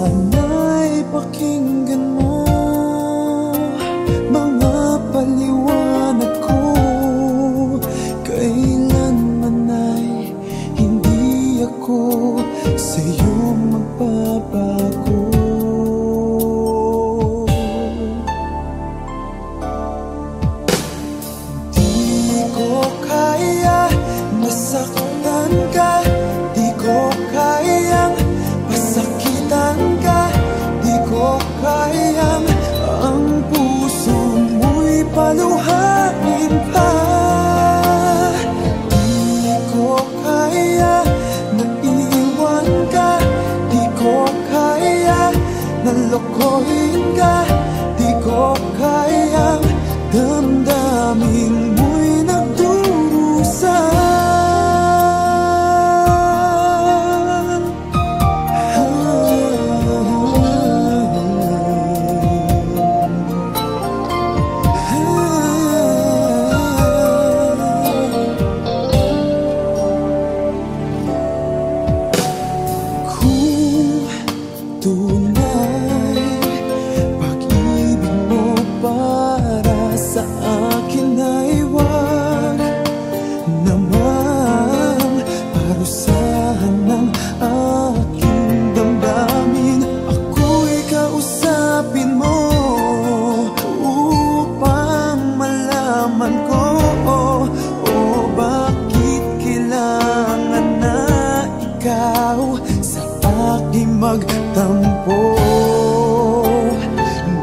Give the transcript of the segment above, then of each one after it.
Sana'y pakinggan mo mga paliwanag ko. Kailanman ay hindi ako sa'yo magbabago. Di ko kaya masaktan ka, di ko kayang pasakitan ka, di ko kayang ang puso mo'y paluhain pa. Di ko kaya na iwan ka, di ko kaya na lokohin ka, di ko kayang damdamin mo'y nagdurusa. Magtampo,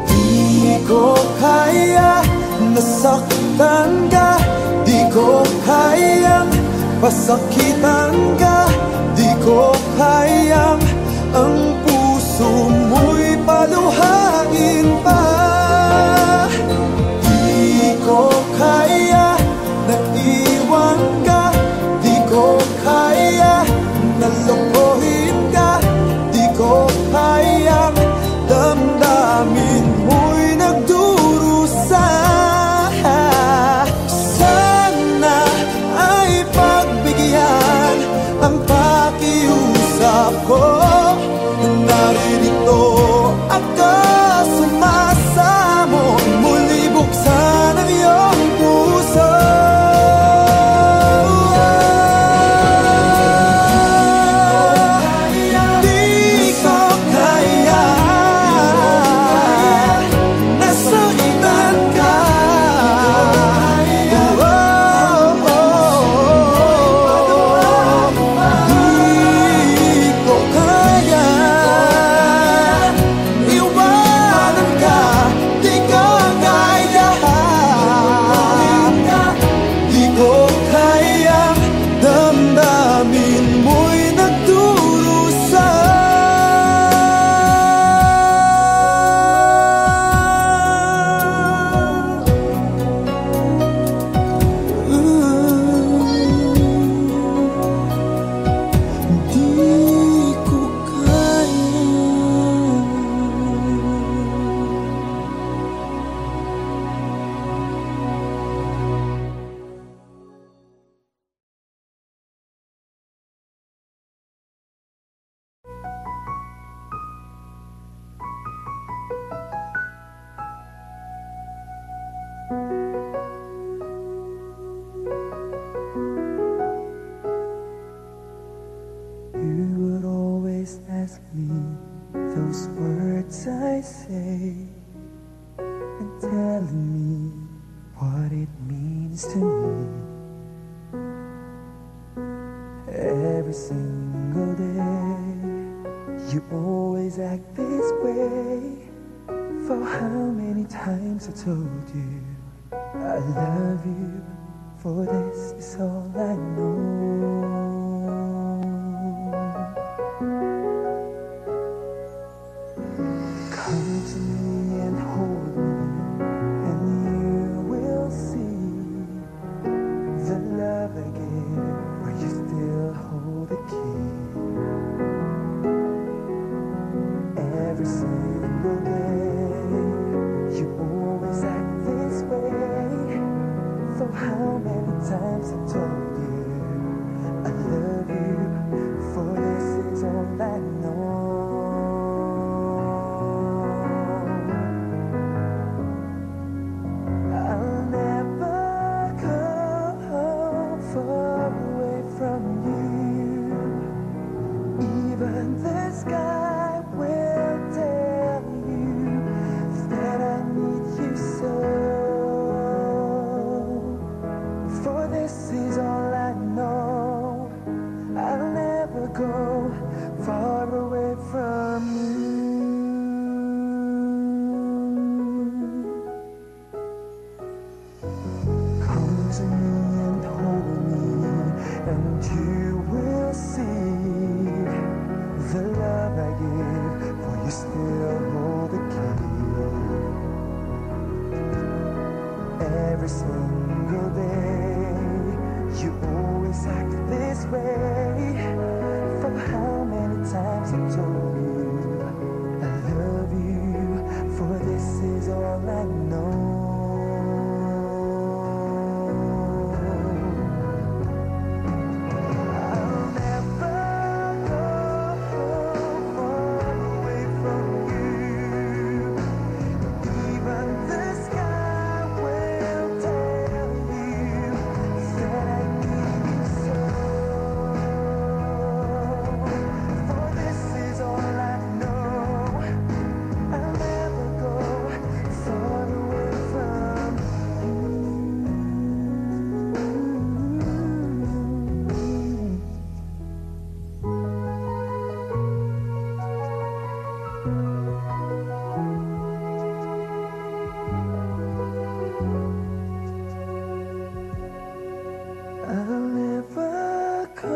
di ko kaya nasaktan ka, di ko kayang pasakitan ka, di ko kayang ang puso mo'y paluhain pa. Di ko kaya na iwan ka, di ko kaya na lokohin ka, di ko kayang damdamin mo'y nagdurusa. Sana ay pagbigyan ang pakiusap ko. Naririto ako sumasamo, muli buksan ang iyong puso. Those words I say and telling me what it means to me. Every single day you always act this way. For how many times I told you I love you, for this is all I know. Come to me and hold me, and you will see the love I give, where you still hold the key. Every single day you always act this way. So how many times I told you I sky will tell you that I need you so. For this is all I know. I'll never go far away from you. Come to me and hold me, and you will see the love I give, for you still hold the key. Every single day, you always act this way. From how many times I told you I love you, for this is all I know. I'll never go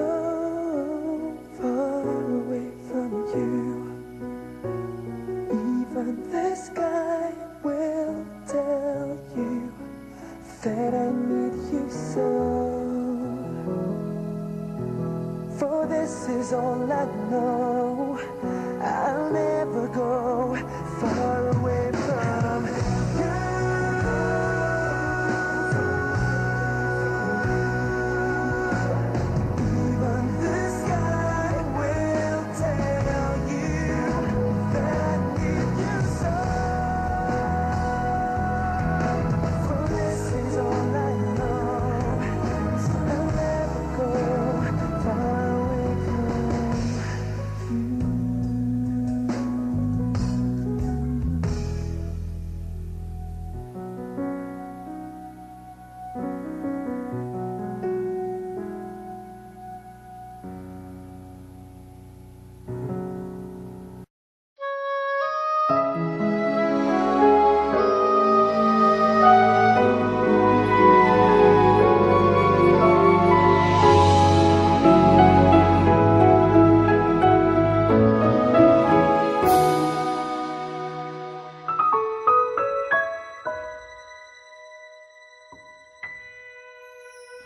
far away from you. Even the sky will tell you that I need you so. For this is all I know. I'll never go far away from you.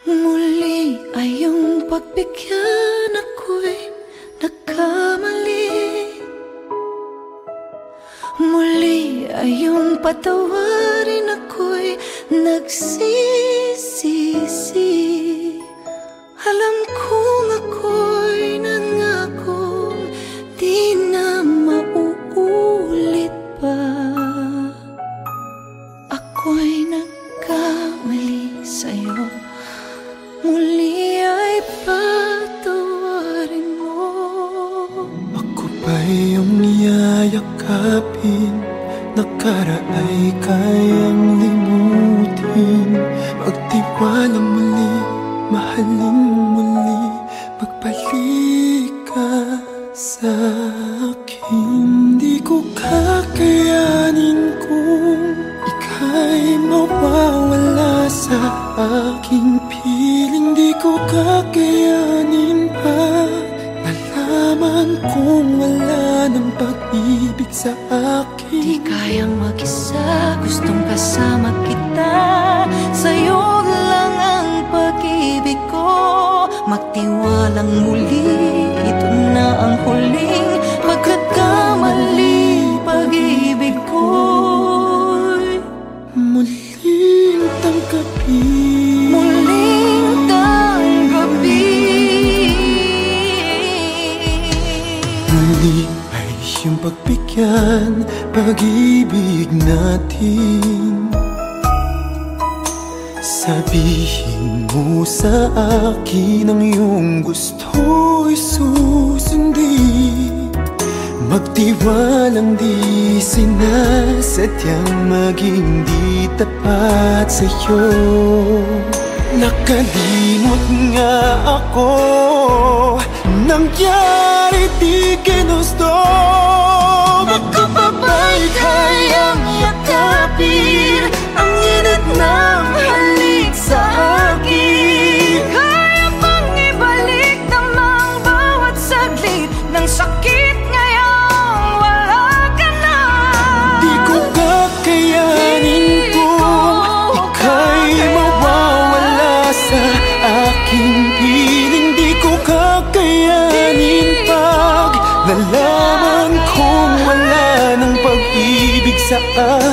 Muli ay iyong pagbigyan, ako'y nagkamali. Muli ay iyong patawarin, ako'y nagsisisi. Alam kong ako'y nangakong di na mauulit pa. Ako'y nagkamali sa'yo, muli ay patawarin mo. Ako ba iyong yayakapin? Nakaraay kayang limutin. Magtiwalang muli, mahalin muli. Magbalik ka sa akin. Di ko kakayanin kung ika'y mawawala sa aking piling. Di ko kakayanin pa nalaman kung wala ng pag-ibig sa akin. Di kayang mag-isa, gustong kasama kita. Sa'yo lang ang pag-ibig ko. Magtiwalang muli, ito na ang huling pagkakamali. Pag-ibig ko'y muling tanggapin. muling tanggapin. Muli ay iyong pagbigyan, pag-ibig natin. Sabihin mo sa akin ang iyong gusto'y susundin. Magtiwalang di sinasadyang maging di tapat sa'yo. Nakalimot nga ako, nangyari di ginusto. Ako pa ba'y kayang yakapin ang init ng halik sa akin? Kaya bang ibalik namang bawat saglit ng sakit ngayong wala ka na? Di ko kakayanin kung ika'y mawawala sa aking piling. Di ko kakayanin pag nalaman kong wala ng pag-ibig sa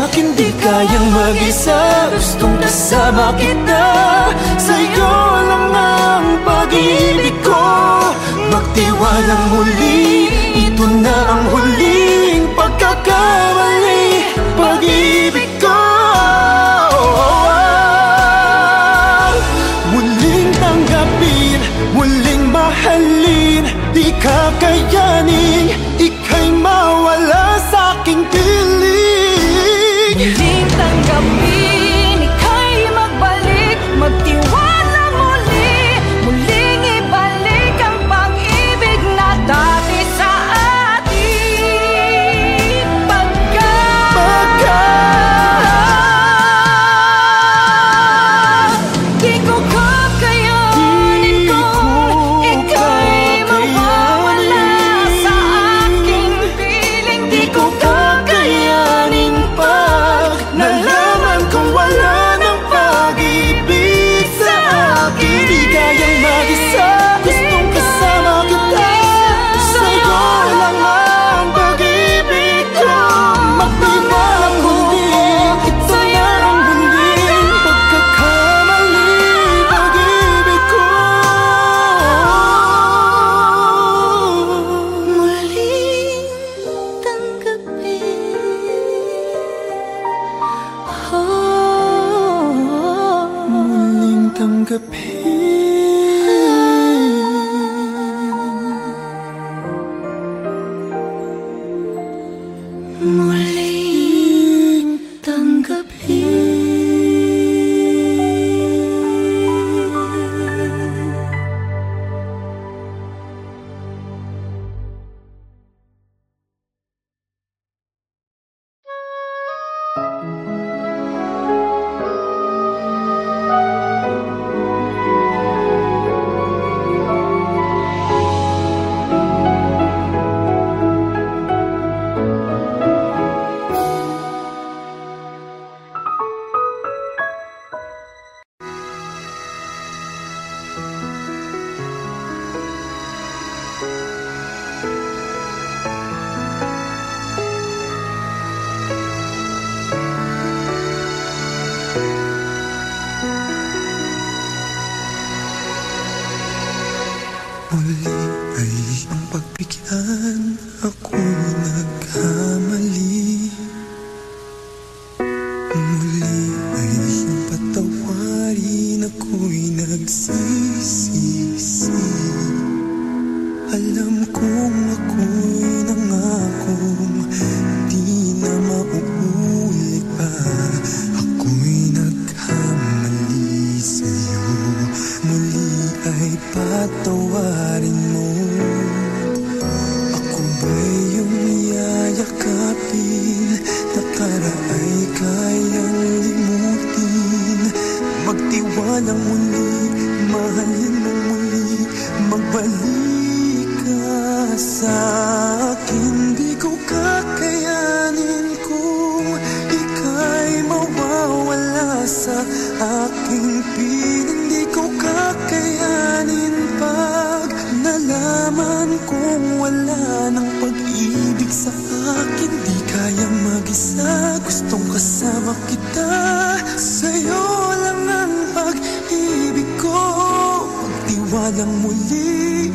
akin. Di kayang mag-isa, gustong kasama kita. Sa'yo lang ang pag-ibig ko. Magtiwalang muli, ito na ang huling pagkakamali. Pag-ibig ko, muling tanggapin, muling mahalin. Di kakayanin, ika'y mawala sa aking piling. Muling tanggapin, ika'y magbalik, magtiwala muli. Muling ibalik ang pag-ibig na dati sa atin. Di ko kakayanin kung ika'y mawawala sa aking piling. Di ko Kakayanin pag nalaman kong wala ng pag-ibig sa akin. Di kayang mag-isa, gustong kasama kita. Sa'yo lang ang pag-ibig ko. Magtiwalang muli, ito na ang huling pagkakamali. Pag-ibig ko, muling tanggapin. muling tanggapin. Muling tanggapin. Muli ay iyong pagbigyan, ako'y nagkamali. Muli ay iyong patawarin, ako'y nagsisisi. Alam kong ako'y nangakong di na mauulit pa. Ako'y nagkamali sa'yo. Muli ay patawarin mo. Ako ba'y iyong yayakapin? Nakaraay kayang limutin. Magtiwalang muli, mahalin mo muli. Magbalik ka sa akin. Di ko kakayanin kung ika'y mawawala sa aking piling. Di ko kakayanin pag nalaman kong wala ng pag-ibig sa akin. Di kayang mag-isa, gustong kasama kita. Sa'yo lang ang pag-ibig ko. Magtiwalang muli,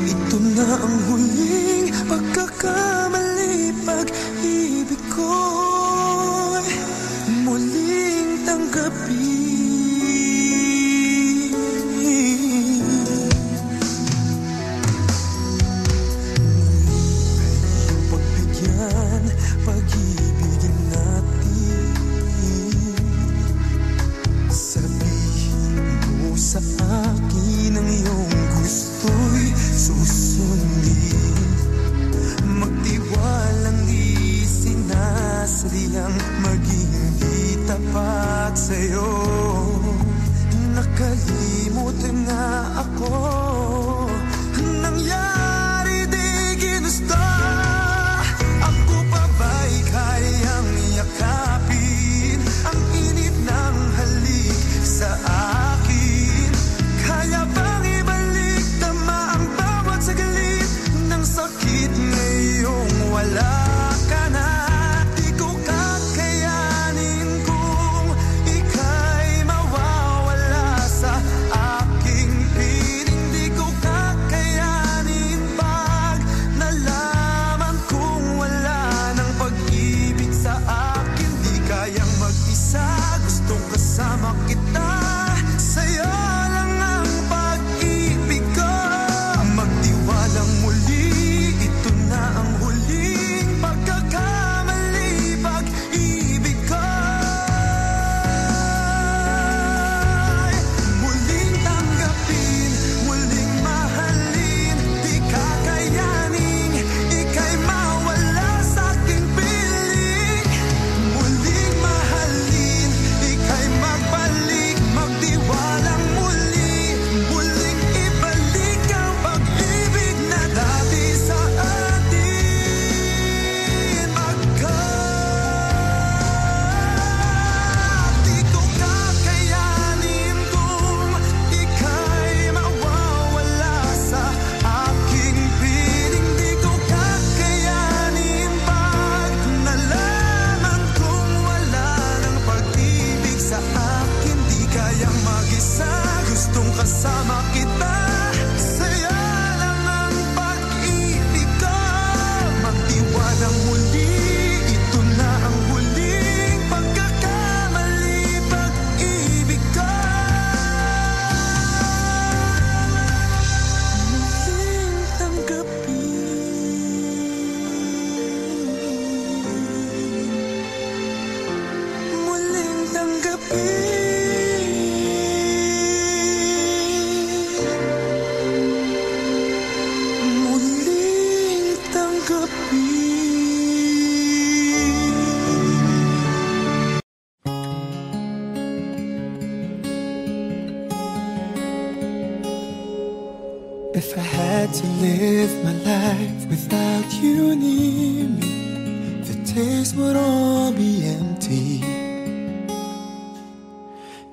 life without you near me. The days would all be empty.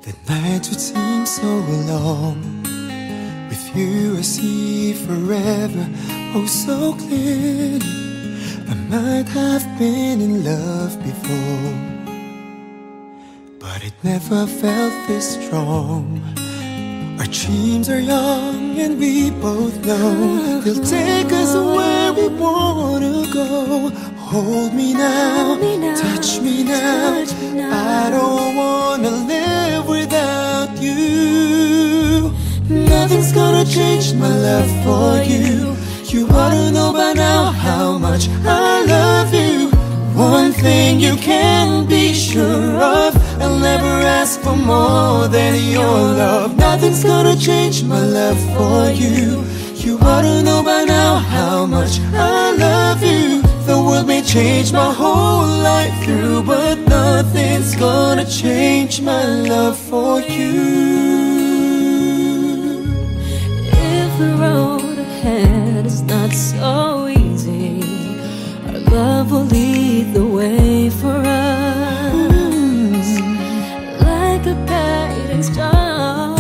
The nights would seem so long. With you I see forever, oh so clearly. I might have been in love before, but it never felt this strong. Our dreams are young and we both know they'll take us where we wanna go. Hold me now, touch me now. I don't wanna live without you. Nothing's gonna change my love for you. You ought to know by now how much I love you. One thing you can be sure of, I'll never ask for more than your love. Nothing's gonna change my love for you. You ought to know by now how much I love you. The world may change my whole life through, but nothing's gonna change my love for you. If the road ahead is not so easy, our love will lead the way for us. Like a guiding star,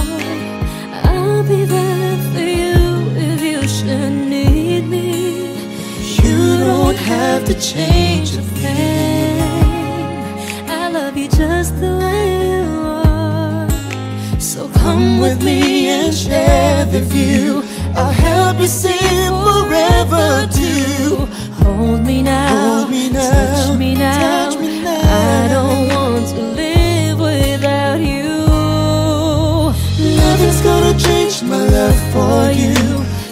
I'll be there for you if you should need me. You don't have to change a thing. I love you just the way you are. So come with me and share the view. I'll help you see forever too. Hold me now, hold me now, touch me now, touch me now. I don't want to live without you. Nothing's gonna change my love for you.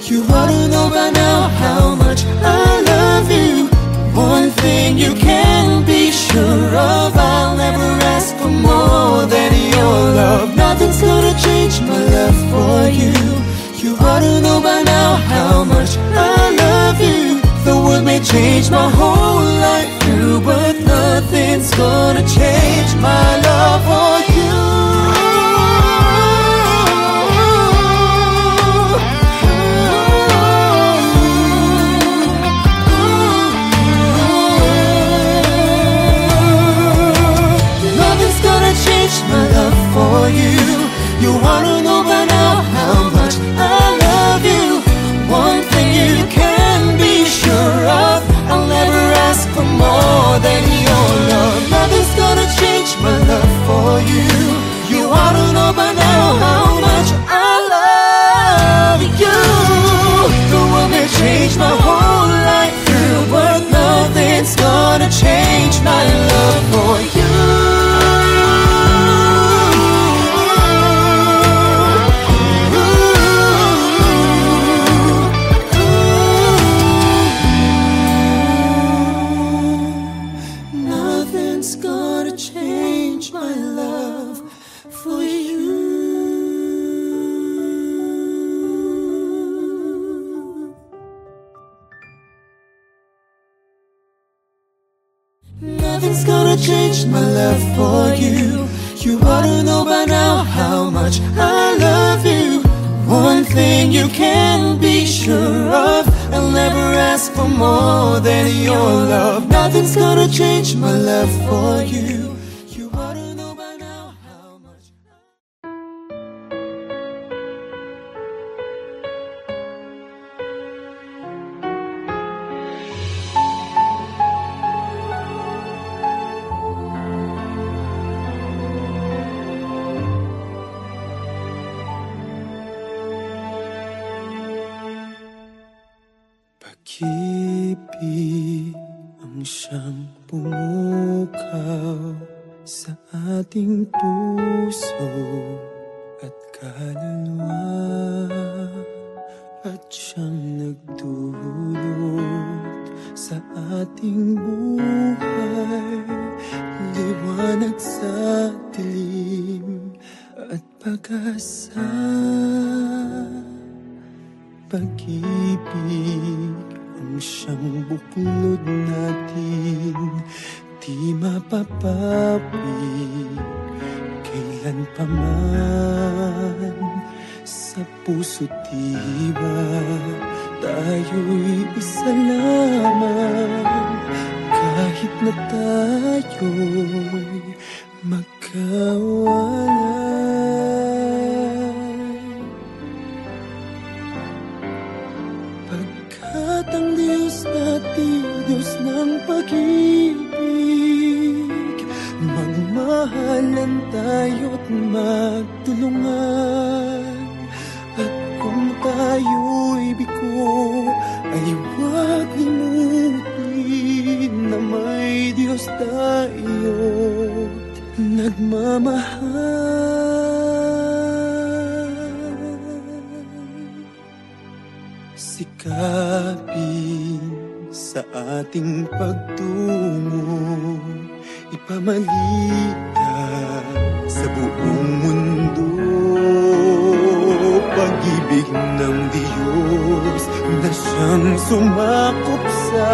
You ought to know by now how much I love you. One thing you can be sure of, I'll never ask for more than your love. Nothing's gonna change my love for you. You ought to know by now how much I love you. The world may change my whole life through, but nothing's gonna change my love for you. Nothing's gonna change my love for you. You wanna know by now how much I love you. One thing you can be sure of, I'll never ask for more than your love. Nothing's gonna change my love for you. You ought to know by now how much I love you. The world may change my whole life through, but nothing's gonna change my love for you. Nothing's gonna change my love for you. You ought to know by now how much I love you. One thing you can be sure of, I'll never ask for more than your love. Nothing's gonna change my love for you. You ought to know by now how much. Pag-ibig ang siyang pumukaw sa ating puso at kaluluwa, at siyang nagdulot sa ating buhay, liwanag sa dilim at pag-asa. Pag-ibig ang siyang buklod natin, di mapapawi kailan pa man. Sa puso't diwa tayo'y isa lamang, kahit na tayo'y magkawalay. Pagkat ang Diyos natin, Diyos ng pag-ibig, magmahalan tayo't magtulungan. At kung tayo'y bigo, ay huwag limutin na may Diyos tayo't nagmamahal. Sikapin sa ating pagtungo, ipamalitan sa buong mundo pag-ibig ng Diyos na siyang sumakop sa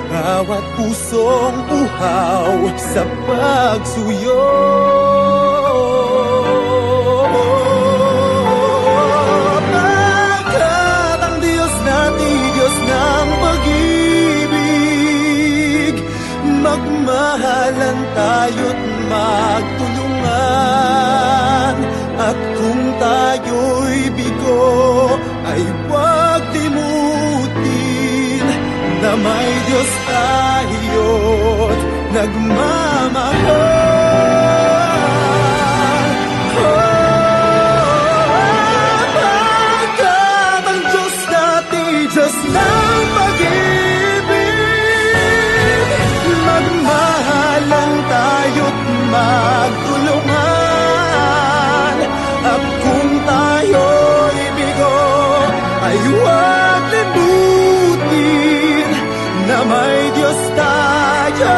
bawat pusong uhaw sa pagsuyo. Pagkat ang Diyos natin, Diyos ng pag-ibig, magmahalan tayo't magtulungan. At kung tayo'y bigo, ay huwag limutin na may Diyos tayo't nagmamahal. Pagkat ang Diyos natin, Diyos ng pag-ibig, magmahalan tayo't magtulungan. At kung tayo'y bigo, ay huwag limutin na may Diyos tayo.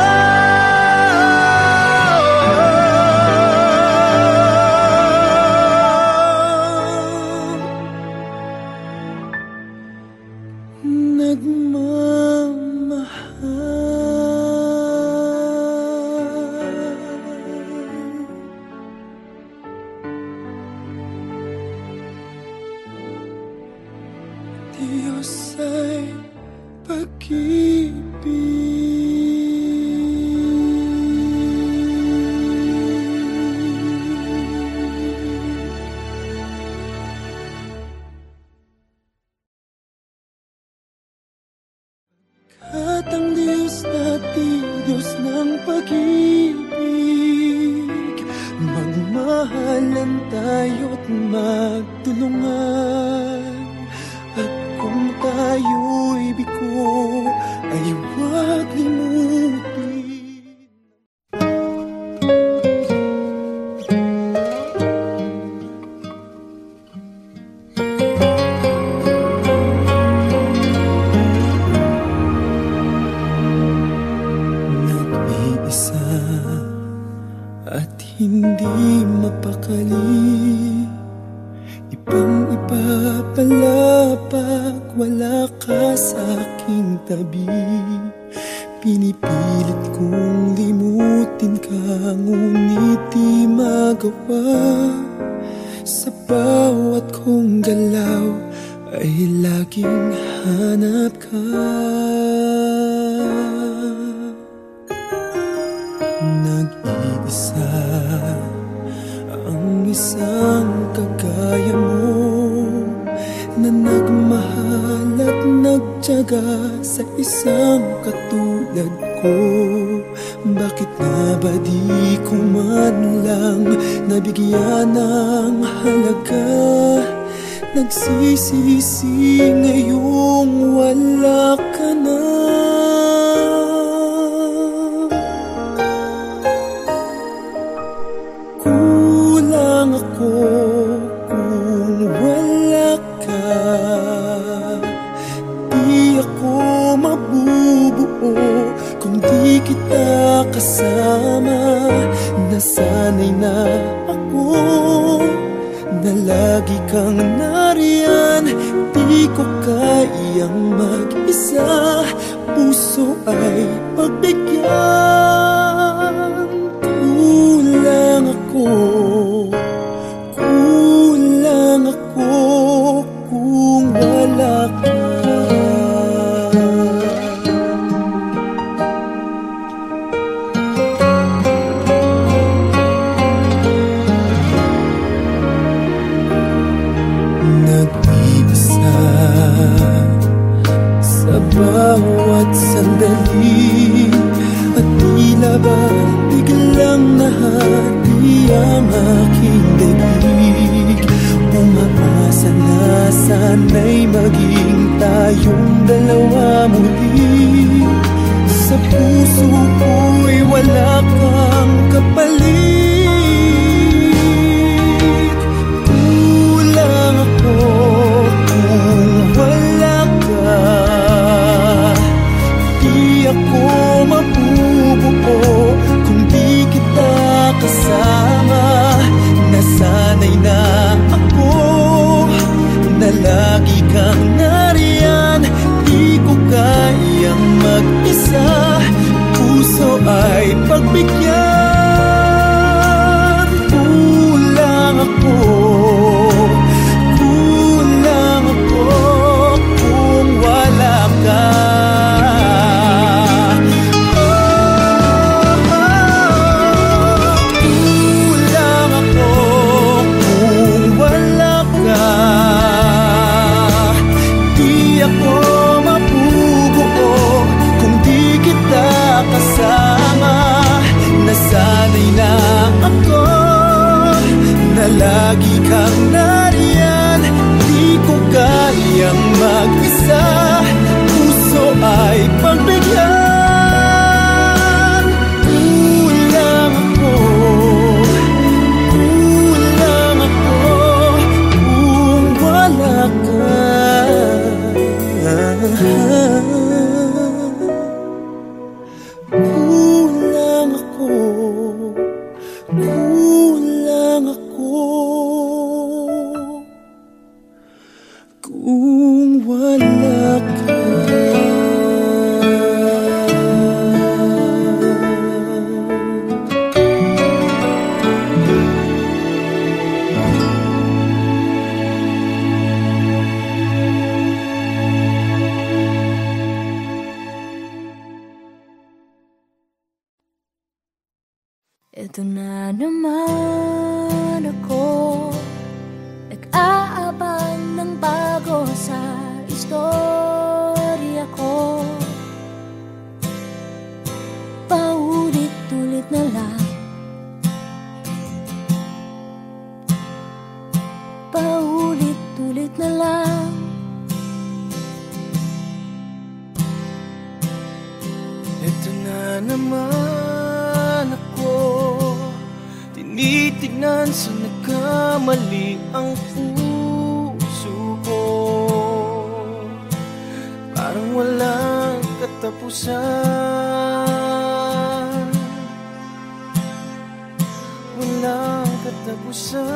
Diyos ay at ang Diyos natin, Diyos ng pag-ibig, magmahalan tayo't magtulungan. At kung tayo'y bigo, ay huwag limutin. Nag-iisa at hindi mapakali, ibang-iba pala pag wala ka sa aking tabi. Pinipilit kong limutin ka, ngunit di magawa. Sa bawat kong galaw ay laging hanap ka. Nag-iisa ang isang kagaya mo, na nagmahal at nagtiyaga sa isang katulad ko. Bakit nga ba di ko man lang nabigyan ng halaga? Nagsisisi ngayong wala ka na. Kulang ako kung wala ka, di ako mabubuo kung di kita kasama. Nasanay na ako na lagi kang nariyan, di ko kayang mag-isa. Puso ay pagbigyan. Kulang ako kung wala ka. bawat sandali at tila ba biglang nahati ang aking daig. Umaasa na sana'y maging tayong dalawa muli. Sa puso ko'y wala kang kapalit. Kulang ako kung wala ka. Di ako mabubuo kung di kita kasama. Nasanay na ako na lagi kang nariyan. Di ko kayang mag-isa, puso ay pagbigyan. Kulang ako, kulang ako kung wala ka. Kulang ako kung wala ka. Di ako mabubuo kung di kita kasama. Nasanay na ako na lagi kang nariyan. Di ko kayang mag-isa, puso ay pagbigyan. Kulang ako, kulang ako kung wala ka. Kulang ako, kulang ako kung wala ka. Ito na naman ako, nag-aabang ng bago sa istorya ko. Paulit-ulit na lang, paulit-ulit na lang. Ito na naman ako, tinitignan sa nagkamali ang puso ko. Parang walang katapusan, walang katapusan.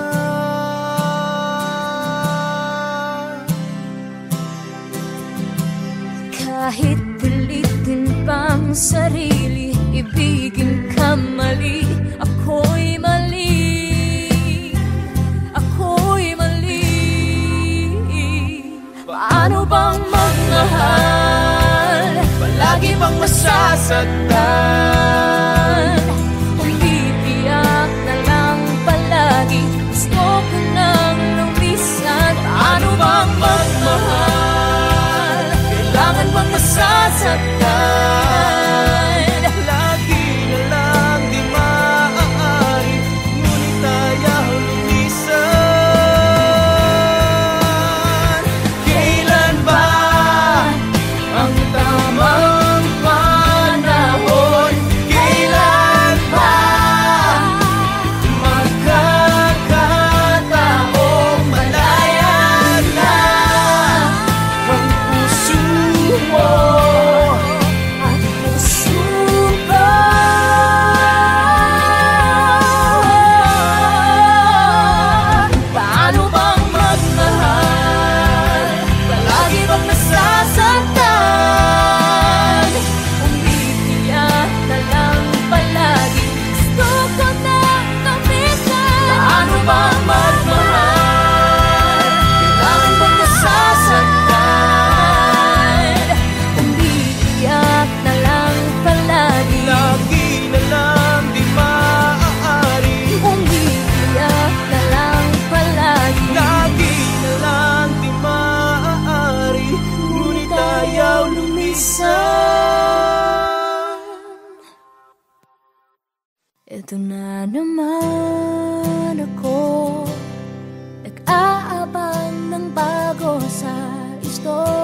Kahit pilitin pang sarili, ibigin ka mali. Ako'y mali, ako'y mali. Paano bang magmahal? Palagi bang masasaktan? Umiiyak na lang palagi, gusto ko nang lumisan. Paano bang magmahal? Kailangan bang masasaktan? Lagi na lang di maaari, ngunit ayaw lumisan. Kailan ba ang tamang panahon? Kailan ba magkakataong malaya na ang puso mo? minsan. Ito na naman ako, nag-aabang ng bago sa istorya.